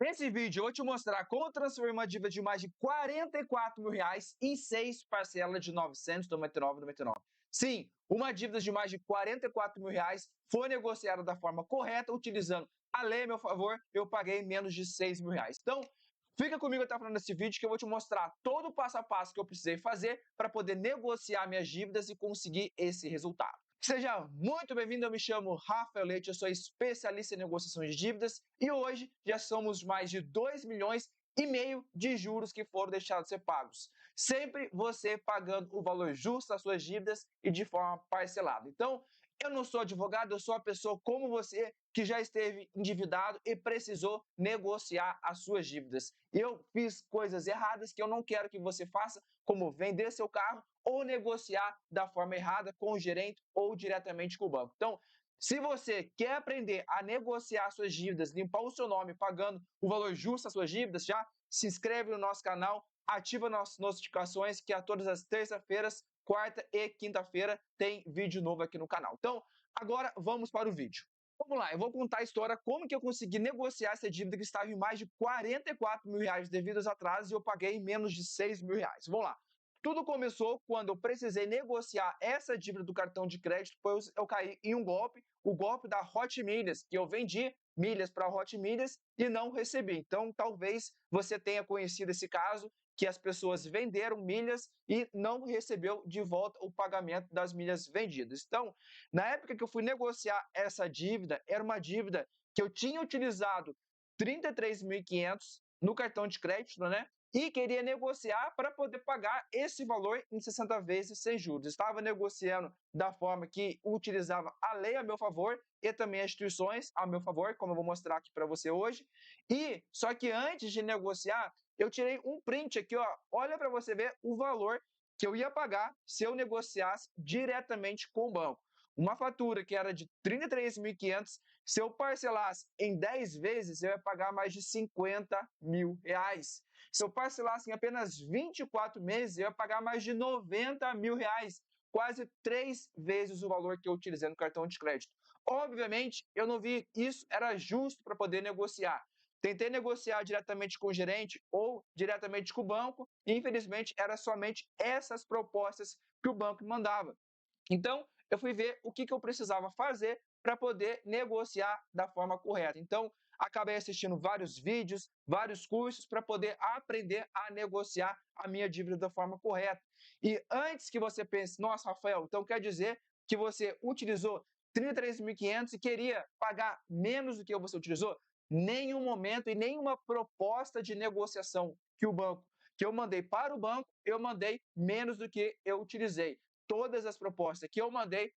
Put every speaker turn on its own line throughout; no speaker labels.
Nesse vídeo eu vou te mostrar como transferir uma dívida de mais de R$ 44.000 em 6 parcelas de R$ 999,99. Sim, uma dívida de mais de R$ 44.000 foi negociada da forma correta, utilizando a lei a meu favor, eu paguei menos de R$ 6.000. Então, fica comigo até o final desse vídeo que eu vou te mostrar todo o passo a passo que eu precisei fazer para poder negociar minhas dívidas e conseguir esse resultado. Seja muito bem-vindo, eu me chamo Rafael Leite, eu sou especialista em negociações de dívidas e hoje já somos mais de 2,5 milhões de juros que foram deixados de ser pagos. Sempre você pagando o valor justo das suas dívidas e de forma parcelada. Então, eu não sou advogado, eu sou uma pessoa como você que já esteve endividado e precisou negociar as suas dívidas. Eu fiz coisas erradas que eu não quero que você faça, como vender seu carro ou negociar da forma errada com o gerente ou diretamente com o banco. Então, se você quer aprender a negociar suas dívidas, limpar o seu nome pagando o valor justo das suas dívidas, já se inscreve no nosso canal, ativa nossas notificações, que a todas as terças-feiras, quarta e quinta-feira tem vídeo novo aqui no canal. Então, agora vamos para o vídeo. Vamos lá, eu vou contar a história como que eu consegui negociar essa dívida que estava em mais de R$ 44.000 devido aos atrasos e eu paguei em menos de R$ 6.000. Vamos lá. Tudo começou quando eu precisei negociar essa dívida do cartão de crédito, pois eu caí em um golpe, o golpe da Hot Milhas, que eu vendi milhas para a Hot Milhas e não recebi. Então, talvez você tenha conhecido esse caso, que as pessoas venderam milhas e não recebeu de volta o pagamento das milhas vendidas. Então, na época que eu fui negociar essa dívida, era uma dívida que eu tinha utilizado 33.500 no cartão de crédito, né? E queria negociar para poder pagar esse valor em 60 vezes sem juros. Estava negociando da forma que utilizava a lei a meu favor e também as instituições a meu favor, como eu vou mostrar aqui para você hoje. E só que antes de negociar, eu tirei um print aqui, ó. Olha para você ver o valor que eu ia pagar se eu negociasse diretamente com o banco. Uma fatura que era de 33.500, se eu parcelasse em 10 vezes, eu ia pagar mais de R$ 50.000. Se eu parcelasse em apenas 24 meses, eu ia pagar mais de R$ 90.000, quase 3 vezes o valor que eu utilizei no cartão de crédito. Obviamente, eu não vi isso era justo para poder negociar. Tentei negociar diretamente com o gerente ou diretamente com o banco, e infelizmente era somente essas propostas que o banco mandava. Então, eu fui ver o que eu precisava fazer para poder negociar da forma correta. Então, acabei assistindo vários vídeos, vários cursos para poder aprender a negociar a minha dívida da forma correta. E antes que você pense, nossa, Rafael, então quer dizer que você utilizou 33.500 e queria pagar menos do que você utilizou? Nenhum momento e nenhuma proposta de negociação que eu mandei para o banco, eu mandei menos do que eu utilizei. Todas as propostas que eu mandei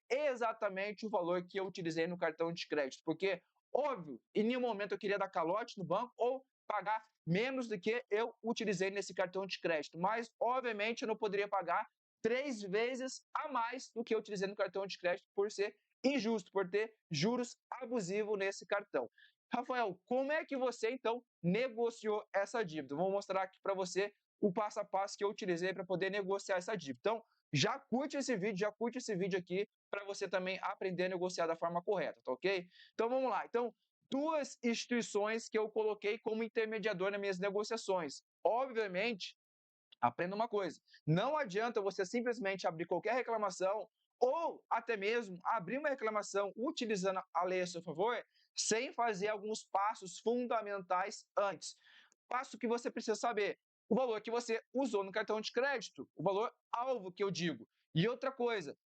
exatamente o valor que eu utilizei no cartão de crédito, porque, óbvio, em nenhum momento eu queria dar calote no banco ou pagar menos do que eu utilizei nesse cartão de crédito, mas, obviamente, eu não poderia pagar 3 vezes a mais do que eu utilizei no cartão de crédito por ser injusto, por ter juros abusivos nesse cartão. Rafael, como é que você, então, negociou essa dívida? Vou mostrar aqui para você o passo a passo que eu utilizei para poder negociar essa dívida. Então, já curte esse vídeo aqui para você também aprender a negociar da forma correta, tá ok? Então vamos lá. Então, duas instituições que eu coloquei como intermediador nas minhas negociações. Obviamente, aprenda uma coisa: não adianta você simplesmente abrir qualquer reclamação ou até mesmo abrir uma reclamação utilizando a lei a seu favor, sem fazer alguns passos fundamentais antes. Passo que você precisa saber: o valor que você usou no cartão de crédito, o valor alvo que eu digo. E outra coisa,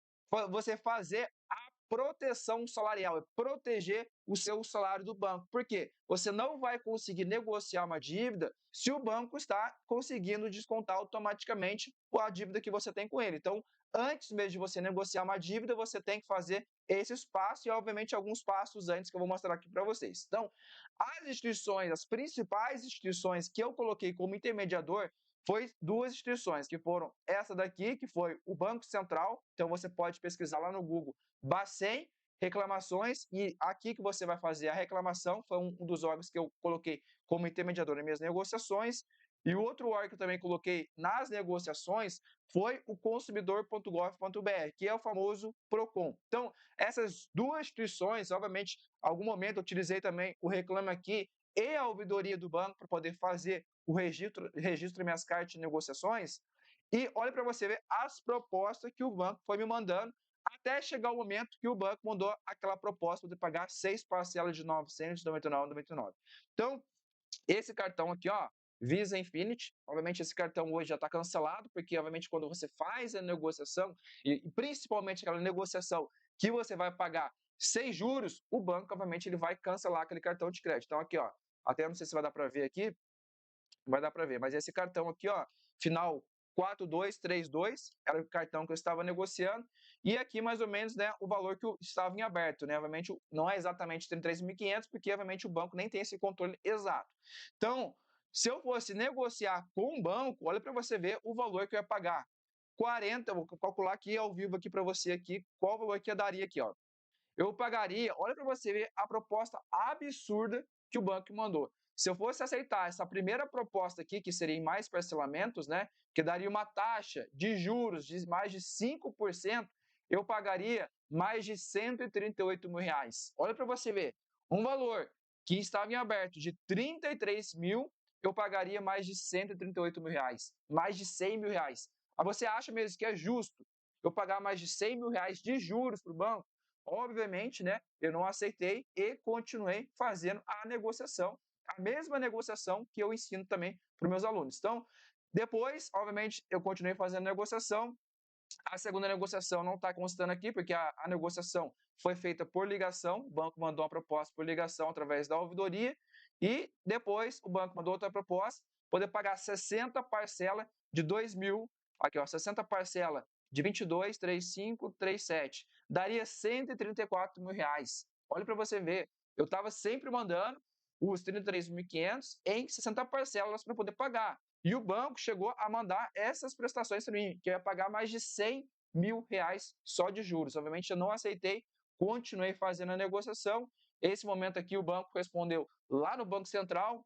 você fazer a proteção salarial, é proteger o seu salário do banco. Por quê? Você não vai conseguir negociar uma dívida se o banco está conseguindo descontar automaticamente a dívida que você tem com ele. Então, antes mesmo de você negociar uma dívida, você tem que fazer esses passos e, obviamente, alguns passos antes que eu vou mostrar aqui para vocês. Então, as instituições, as principais instituições que eu coloquei como intermediador foi duas instituições, que foram essa daqui, que foi o Banco Central. Então, você pode pesquisar lá no Google Bacen reclamações, e aqui que você vai fazer a reclamação, foi um dos órgãos que eu coloquei como intermediador nas minhas negociações. E o outro órgão que eu também coloquei nas negociações foi o consumidor.gov.br, que é o famoso PROCON. Então, essas duas instituições, obviamente, em algum momento eu utilizei também o Reclame Aqui e a ouvidoria do banco para poder fazer o registro das minhas cartas de negociações. E olha para você ver as propostas que o banco foi me mandando, até chegar o momento que o banco mandou aquela proposta de pagar 6 parcelas de R$ 999,99. Então, esse cartão aqui, ó, Visa Infinity, obviamente esse cartão hoje já está cancelado, porque obviamente quando você faz a negociação, e principalmente aquela negociação que você vai pagar sem juros, o banco, obviamente, ele vai cancelar aquele cartão de crédito. Então aqui, ó, até não sei se vai dar para ver aqui, vai dar para ver, mas esse cartão aqui, ó, final 4232, era o cartão que eu estava negociando, e aqui mais ou menos, né, o valor que estava em aberto, né, obviamente não é exatamente 33.500, porque obviamente o banco nem tem esse controle exato. Então, se eu fosse negociar com o banco, olha para você ver o valor que eu ia pagar. 40, vou calcular aqui ao vivo aqui para você aqui, qual o valor que eu daria aqui, ó. Eu pagaria, olha para você ver a proposta absurda que o banco mandou. Se eu fosse aceitar essa primeira proposta aqui, que seria em mais parcelamentos, né, que daria uma taxa de juros de mais de 5%, eu pagaria mais de R$ 138.000. Olha para você ver, um valor que estava em aberto de 33 mil, eu pagaria mais de R$ 138.000, mais de R$ 100.000. Você acha mesmo que é justo eu pagar mais de R$ 100.000 de juros para o banco? Obviamente, né, eu não aceitei e continuei fazendo a negociação, a mesma negociação que eu ensino também para os meus alunos. Então, depois, obviamente, eu continuei fazendo a negociação. A segunda negociação não está constando aqui, porque a negociação foi feita por ligação, o banco mandou uma proposta por ligação através da ouvidoria, e depois o banco mandou outra proposta, poder pagar 60 parcelas de 2 mil, aqui ó, 60 parcelas de 22, 35, 37, daria R$ 134.000. Olha para você ver, eu estava sempre mandando os 33.500 em 60 parcelas para poder pagar. E o banco chegou a mandar essas prestações para mim, que eu ia pagar mais de R$ 100.000 só de juros. Obviamente, eu não aceitei, continuei fazendo a negociação. Esse momento aqui, o banco respondeu lá no Banco Central.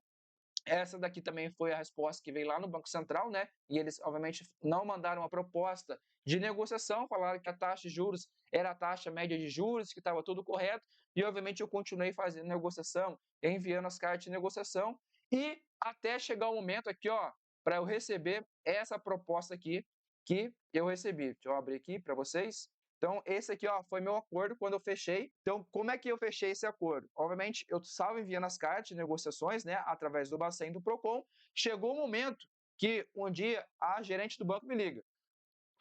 Essa daqui também foi a resposta que veio lá no Banco Central, né? E eles, obviamente, não mandaram uma proposta de negociação, falaram que a taxa de juros era a taxa média de juros, que estava tudo correto, e, obviamente, eu continuei fazendo negociação, enviando as cartas de negociação, e até chegar o momento aqui, ó, para eu receber essa proposta aqui que eu recebi. Deixa eu abrir aqui para vocês. Então, esse aqui ó, foi meu acordo quando eu fechei. Então, como é que eu fechei esse acordo? Obviamente, eu estava enviando as cartas de negociações, né, através do Bacen do Procon. Chegou o momento que um dia a gerente do banco me liga.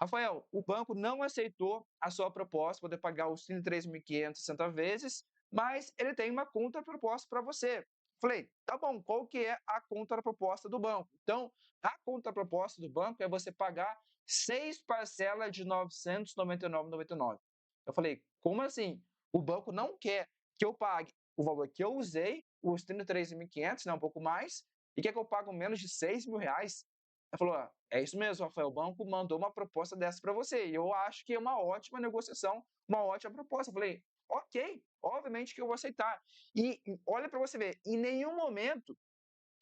Rafael, o banco não aceitou a sua proposta, poder pagar os 33.560 vezes, mas ele tem uma contraproposta para você. Falei, tá bom, qual que é a contraproposta do banco? Então, a contraproposta do banco é você pagar 6 parcelas de R$ 999,99. Eu falei, como assim? O banco não quer que eu pague o valor que eu usei, os 33.500, né, um pouco mais, e quer que eu pague menos de R$ 6.000? Ela falou, é isso mesmo, Rafael, o banco mandou uma proposta dessa para você, e eu acho que é uma ótima negociação, uma ótima proposta. Eu falei, ok, obviamente que eu vou aceitar. E olha para você ver, em nenhum momento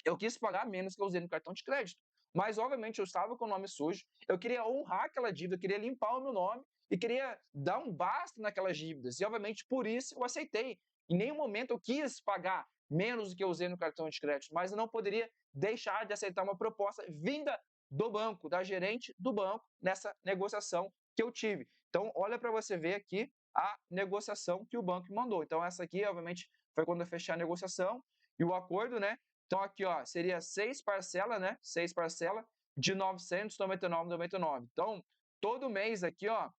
eu quis pagar menos que eu usei no cartão de crédito. Mas, obviamente, eu estava com o nome sujo, eu queria honrar aquela dívida, eu queria limpar o meu nome e queria dar um basta naquelas dívidas. E, obviamente, por isso eu aceitei. Em nenhum momento eu quis pagar menos do que eu usei no cartão de crédito, mas eu não poderia deixar de aceitar uma proposta vinda do banco, da gerente do banco, nessa negociação que eu tive. Então, olha para você ver aqui a negociação que o banco mandou. Então, essa aqui, obviamente, foi quando eu fechei a negociação e o acordo, né? Então, aqui, ó, seria 6 parcelas, né? 6 parcelas de R$ 999,99. Então, todo mês aqui, ó,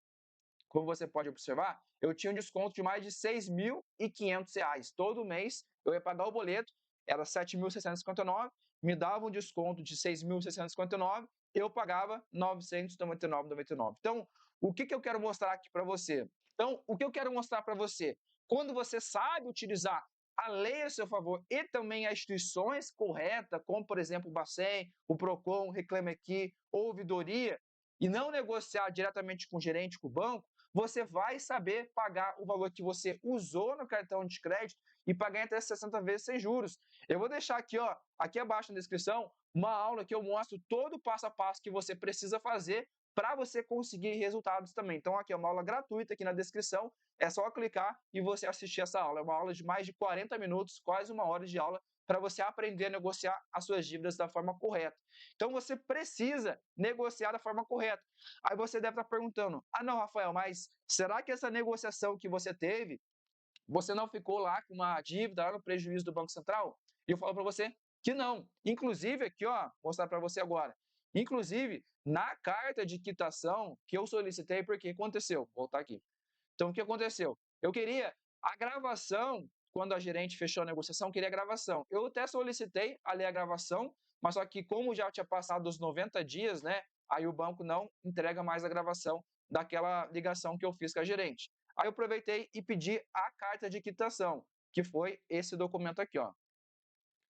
como você pode observar, eu tinha um desconto de mais de R$ 6.500. Todo mês eu ia pagar o boleto, era R$ 7.659, me dava um desconto de R$ 6.659, eu pagava R$ 999,99. Então, o que eu quero mostrar aqui para você? Então, o que eu quero mostrar para você? Quando você sabe utilizar a lei a seu favor e também as instituições corretas, como, por exemplo, o Bacen, o Procon, o Reclame Aqui, ouvidoria, e não negociar diretamente com o gerente, com o banco, você vai saber pagar o valor que você usou no cartão de crédito e pagar em até 60 vezes sem juros. Eu vou deixar aqui, ó, aqui abaixo na descrição, uma aula que eu mostro todo o passo a passo que você precisa fazer para você conseguir resultados também. Então, aqui é uma aula gratuita aqui na descrição, é só clicar e você assistir essa aula. É uma aula de mais de 40 minutos, quase uma hora de aula, para você aprender a negociar as suas dívidas da forma correta. Então você precisa negociar da forma correta. Aí você deve estar perguntando: ah, não, Rafael, mas será que essa negociação que você teve, você não ficou lá com uma dívida, lá no prejuízo do Banco Central? E eu falo para você que não. Inclusive, aqui, ó, vou mostrar para você agora. Inclusive, na carta de quitação que eu solicitei, porque aconteceu? Vou voltar aqui. Então, o que aconteceu? Eu queria a gravação, quando a gerente fechou a negociação, eu queria a gravação. Eu até solicitei ali a gravação, mas só que como já tinha passado os 90 dias, né, aí o banco não entrega mais a gravação daquela ligação que eu fiz com a gerente. Aí eu aproveitei e pedi a carta de quitação, que foi esse documento aqui, ó.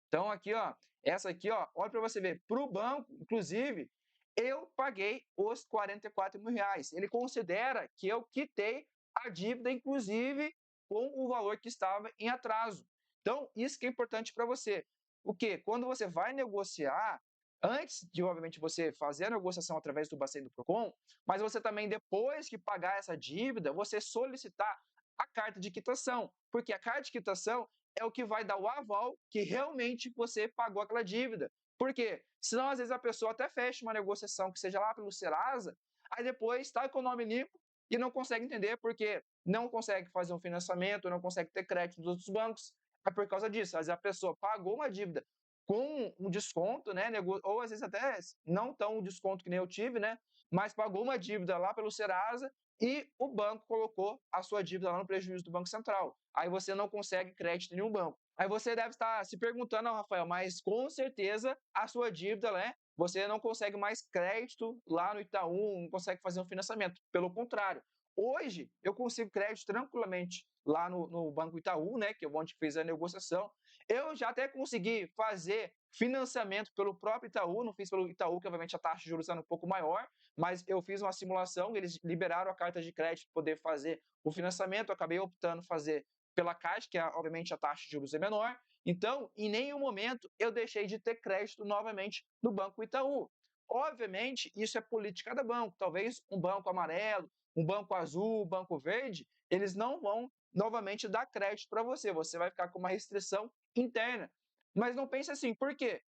Então, aqui, ó, essa aqui, ó, olha para você ver, para o banco, inclusive, eu paguei os 44 mil reais. Ele considera que eu quitei a dívida, inclusive, com o valor que estava em atraso. Então, isso que é importante para você. O quê? Quando você vai negociar, antes de, obviamente, você fazer a negociação através do Bacen do Procon, mas você também, depois que pagar essa dívida, você solicitar a carta de quitação, porque a carta de quitação é o que vai dar o aval que realmente você pagou aquela dívida. Por quê? Senão, às vezes, a pessoa até fecha uma negociação que seja lá pelo Serasa, aí depois está com o nome limpo e não consegue entender porque não consegue fazer um financiamento, não consegue ter crédito dos outros bancos. É por causa disso. Às vezes a pessoa pagou uma dívida com um desconto, né? Ou às vezes até não tão um desconto que nem eu tive, né? Mas pagou uma dívida lá pelo Serasa e o banco colocou a sua dívida lá no prejuízo do Banco Central. Aí você não consegue crédito em nenhum banco. Aí você deve estar se perguntando, oh, Rafael, mas com certeza a sua dívida, né? Você não consegue mais crédito lá no Itaú, não consegue fazer um financiamento. Pelo contrário, hoje eu consigo crédito tranquilamente lá no Banco Itaú, né? Que é onde fiz a negociação. Eu já até consegui fazer financiamento pelo próprio Itaú, não fiz pelo Itaú, que obviamente a taxa de juros é um pouco maior, mas eu fiz uma simulação, eles liberaram a carta de crédito para poder fazer o financiamento, eu acabei optando fazer pela Caixa, que obviamente a taxa de juros é menor. Então, em nenhum momento eu deixei de ter crédito novamente no Banco Itaú. Obviamente, isso é política do banco. Talvez um banco amarelo, um banco azul, um banco verde, eles não vão novamente dar crédito para você. Você vai ficar com uma restrição interna. Mas não pense assim, por quê?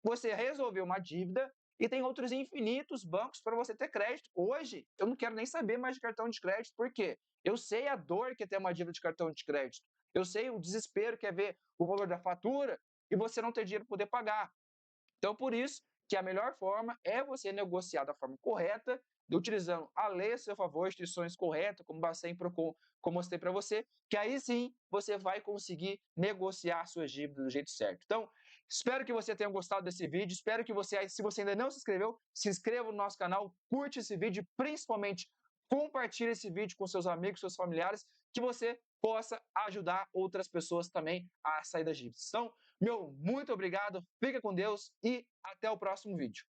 Você resolveu uma dívida e tem outros infinitos bancos para você ter crédito. Hoje, eu não quero nem saber mais de cartão de crédito, por quê? Eu sei a dor que é ter uma dívida de cartão de crédito. Eu sei o desespero que é ver o valor da fatura e você não ter dinheiro para poder pagar. Então, por isso que a melhor forma é você negociar da forma correta, utilizando a lei a seu favor, instituições corretas, como o Bacen Procon, como eu mostrei para você, que aí sim você vai conseguir negociar suas dívidas do jeito certo. Então, espero que você tenha gostado desse vídeo, espero que você, se você ainda não se inscreveu, se inscreva no nosso canal, curte esse vídeo, principalmente compartilhe esse vídeo com seus amigos, seus familiares, que você possa ajudar outras pessoas também a sair das dívidas. Então, meu muito obrigado, fica com Deus e até o próximo vídeo.